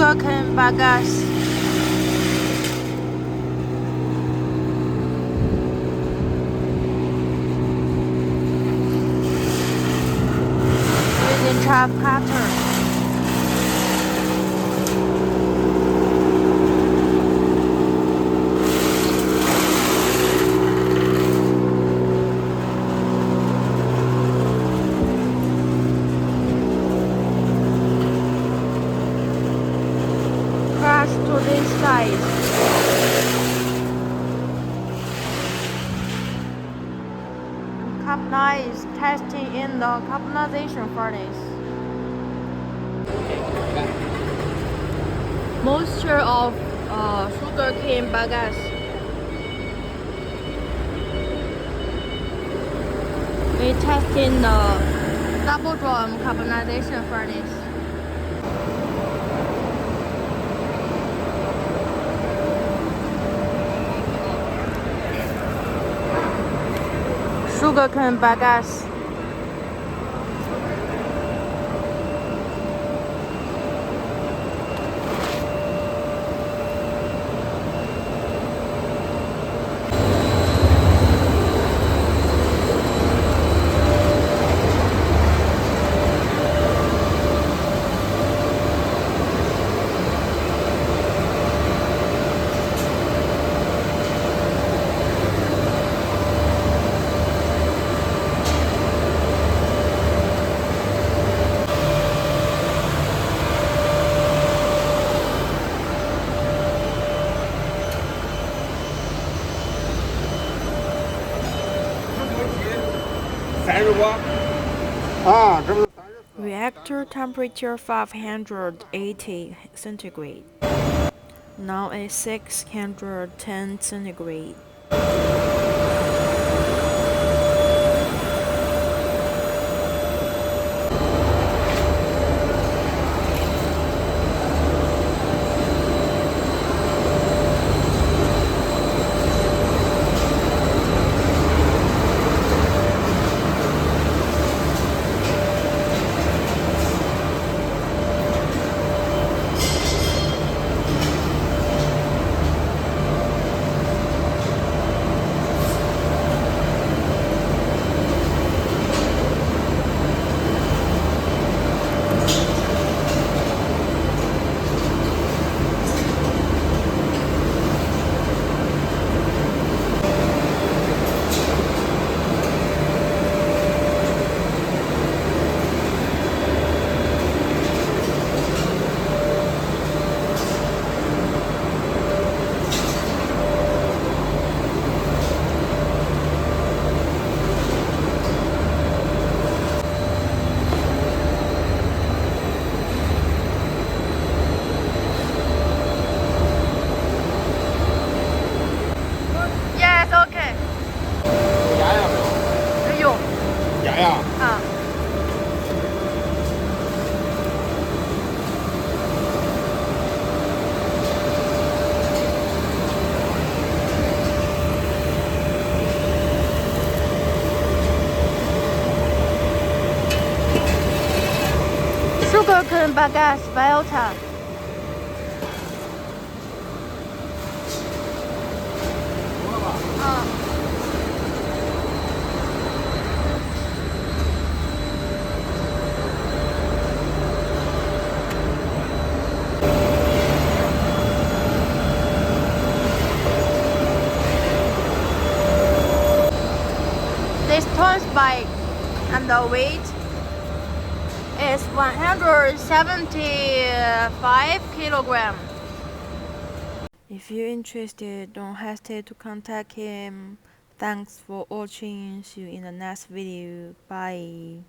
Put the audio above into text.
Sugarcane Bagasse using chop cutter. Crush to this size. Carbonize testing in the carbonization furnace. Moisture of sugarcane bagasse. We test in the double drum carbonization furnace. Sugarcane bagasse. Reactor temperature 580 centigrade. Now at 610 centigrade. Yes, okay. 牙呀没有？有牙呀？啊。Sugarcane Bagasse Biochar. This tons bike and the weight is 175 kilogram. If you're interested, don't hesitate to contact him. Thanks for watching. See you in the next video. Bye.